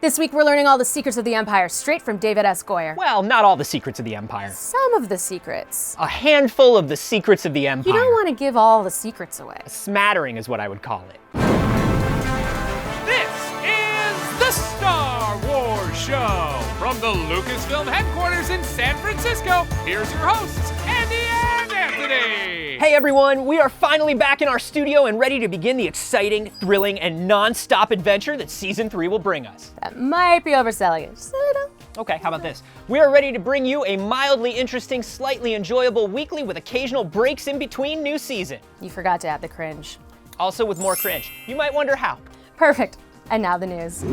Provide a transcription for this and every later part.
This week we're learning all the secrets of the Empire straight from David S. Goyer. Well, not all the secrets of the Empire. Some of the secrets. A handful of the secrets of the Empire. You don't want to give all the secrets away. A smattering is what I would call it. This is the Star Wars Show. From the Lucasfilm headquarters in San Francisco, here's your hosts, Andy and Anthony. Hey everyone, we are finally back in our studio and ready to begin the exciting, thrilling, and non-stop adventure that Season 3 will bring us. That might be overselling it, just a little. Okay, how about this? We are ready to bring you a mildly interesting, slightly enjoyable weekly with occasional breaks in between new season. You forgot to add the cringe. Also with more cringe. You might wonder how. Perfect. And now the news.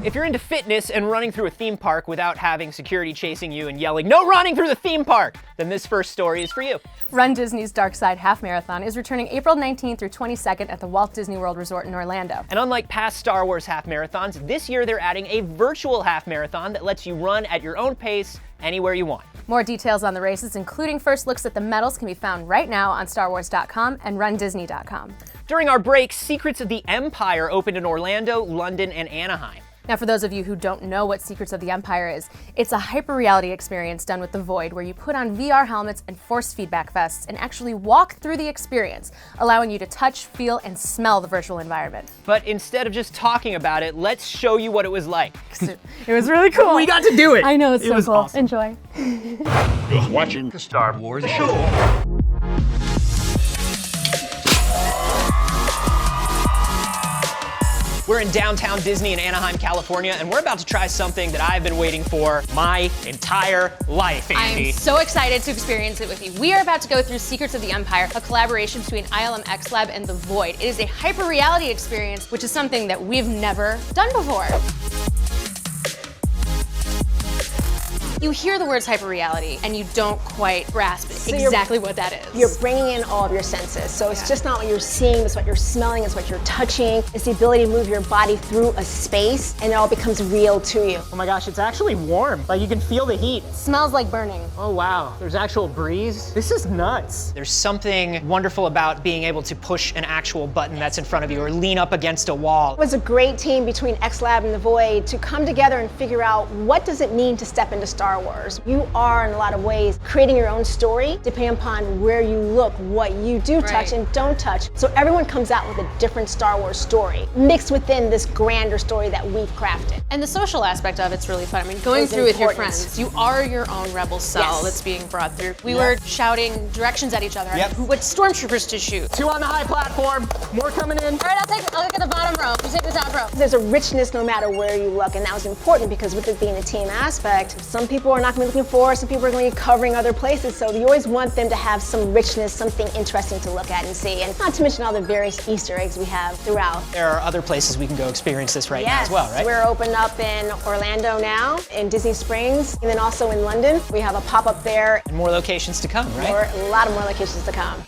If you're into fitness and running through a theme park without having security chasing you and yelling, "No running through the theme park!" then this first story is for you. runDisney's Dark Side Half Marathon is returning April 19th through 22nd at the Walt Disney World Resort in Orlando. And unlike past Star Wars half marathons, this year they're adding a virtual half marathon that lets you run at your own pace anywhere you want. More details on the races, including first looks at the medals, can be found right now on StarWars.com and runDisney.com. During our break, Secrets of the Empire opened in Orlando, London, and Anaheim. Now, for those of you who don't know what Secrets of the Empire is, it's a hyper-reality experience done with the Void, where you put on VR helmets and force feedback vests and actually walk through the experience, allowing you to touch, feel, and smell the virtual environment. But instead of just talking about it, let's show you what it was like. It was really cool. We got to do it. I know, it's it so was cool. Awesome. Enjoy. You're watching the Star Wars Show. We're in downtown Disney in Anaheim, California, and we're about to try something that I've been waiting for my entire life, Andy. I'm so excited to experience it with you. We are about to go through Secrets of the Empire, a collaboration between ILM X Lab and The Void. It is a hyper-reality experience, which is something that we've never done before. You hear the words hyper-reality and you don't quite grasp exactly what that is. You're bringing in all of your senses. So it's just not what you're seeing, it's what you're smelling, it's what you're touching. It's the ability to move your body through a space and it all becomes real to you. Oh my gosh, it's actually warm. Like you can feel the heat. Smells like burning. Oh wow, there's actual breeze. This is nuts. There's something wonderful about being able to push an actual button that's in front of you or lean up against a wall. It was a great team between X Lab and The Void to come together and figure out what does it mean to step into Star Wars. You are, in a lot of ways, creating your own story, depending upon where you look, what you do touch and don't touch. So everyone comes out with a different Star Wars story, mixed within this grander story that we've crafted. And the social aspect of it's really fun. I mean, going through with your friends, you are your own rebel cell that's being brought through. We were shouting directions at each other, what stormtroopers to shoot. 2 on the high platform, more coming in. All right, I'll look at the bottom row. You take the top row. There's a richness no matter where you look, and that was important because with it being a team aspect, some people are not going to be looking forward, some people are going to be covering other places, so you always want them to have some richness, something interesting to look at and see, and not to mention all the various Easter eggs we have throughout. There are other places we can go experience this now as well, right? We're open up in Orlando now, in Disney Springs, and then also in London. We have a pop-up there. And more locations to come, right? A lot of more locations to come.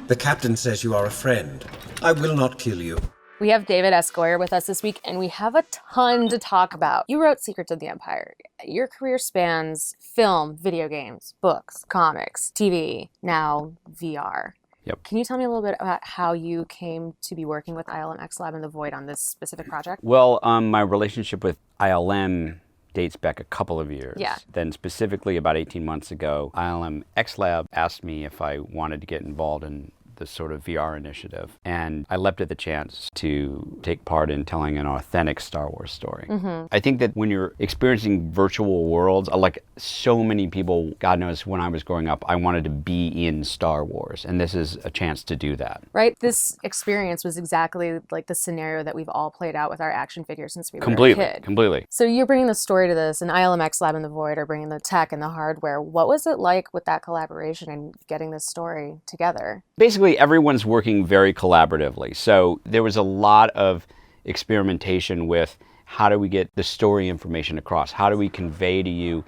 The captain says you are a friend. I will not kill you. We have David S. Goyer with us this week, and we have a ton to talk about. You wrote Secrets of the Empire. Your career spans film, video games, books, comics, TV, now VR. Yep. Can you tell me a little bit about how you came to be working with ILM X Lab and The Void on this specific project? Well, my relationship with ILM dates back a couple of years. Yeah. Then specifically about 18 months ago, ILM X Lab asked me if I wanted to get involved in this sort of VR initiative. And I leapt at the chance to take part in telling an authentic Star Wars story. I think that when you're experiencing virtual worlds, like so many people, God knows when I was growing up, I wanted to be in Star Wars. And this is a chance to do that. Right? This experience was exactly like the scenario that we've all played out with our action figures since we were a kid. Completely. So you're bringing the story to this, and ILM X Lab and The Void are bringing the tech and the hardware. What was it like with that collaboration and getting this story together? Basically, everyone's working very collaboratively. So there was a lot of experimentation with how do we get the story information across? How do we convey to you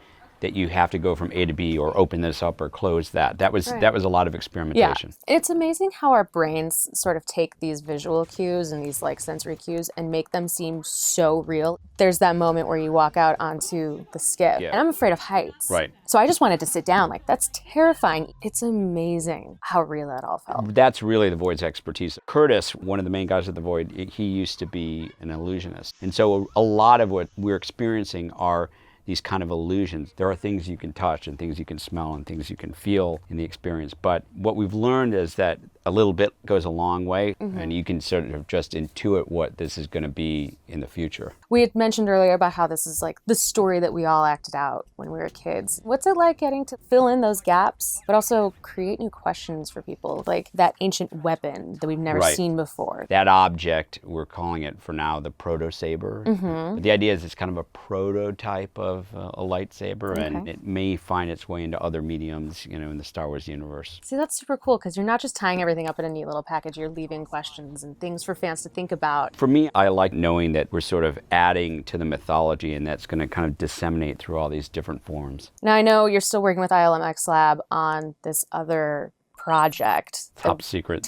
that you have to go from A to B or open this up or close that. That was a lot of Yeah, experimentation. it's amazing how our brains sort of take these visual cues and these like sensory cues and make them seem so real. There's that moment where you walk out onto the skiff, and I'm afraid of heights. Right. So I just wanted to sit down. Like, that's terrifying. It's amazing how real that all felt. That's really the Void's expertise. Curtis, one of the main guys of the Void, he used to be an illusionist. And so a lot of what we're experiencing are these kind of illusions. There are things you can touch and things you can smell and things you can feel in the experience. But what we've learned is that a little bit goes a long way, and you can sort of just intuit what this is going to be in the future. We had mentioned earlier about how this is like the story that we all acted out when we were kids. What's it like getting to fill in those gaps, but also create new questions for people, like that ancient weapon that we've never seen before? That object, we're calling it for now the proto-saber. But the idea is it's kind of a prototype of a lightsaber, and it may find its way into other mediums, in the Star Wars universe. See, that's super cool, because you're not just tying everything up in a neat little package, you're leaving questions and things for fans to think about. For me, I like knowing that we're sort of adding to the mythology, and that's going to kind of disseminate through all these different forms. Now, I know you're still working with ILM X Lab on this other project. Top secret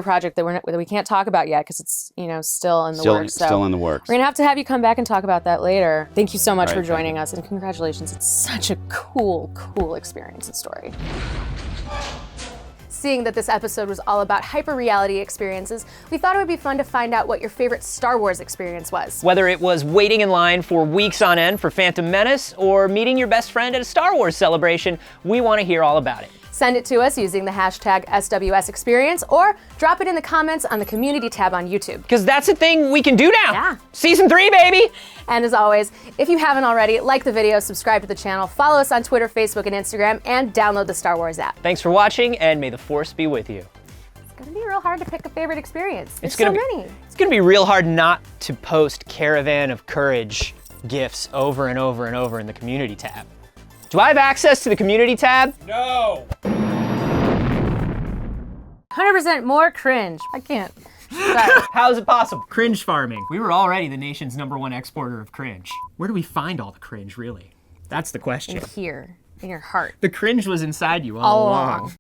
project that we can't talk about yet because it's, still in the works. So still in the works. We're going to have you come back and talk about that later. Thank you so much for joining us, and congratulations. It's such a cool experience and story. Seeing that this episode was all about hyper-reality experiences, we thought it would be fun to find out what your favorite Star Wars experience was. Whether it was waiting in line for weeks on end for Phantom Menace or meeting your best friend at a Star Wars celebration, we want to hear all about it. Send it to us using the hashtag SWSExperience or drop it in the comments on the community tab on YouTube. Because that's a thing we can do now. Yeah. Season 3, baby! And as always, if you haven't already, like the video, subscribe to the channel, follow us on Twitter, Facebook, and Instagram, and download the Star Wars app. Thanks for watching, and may the Force be with you. It's gonna be real hard to pick a favorite experience. There's so many. It's gonna be real hard not to post Caravan of Courage GIFs over and over and over in the community tab. Do I have access to the community tab? No! 100% more cringe. I can't. Sorry. How is it possible? Cringe farming. We were already the nation's #1 exporter of cringe. Where do we find all the cringe, really? That's the question. Here, in your heart. The cringe was inside you all along.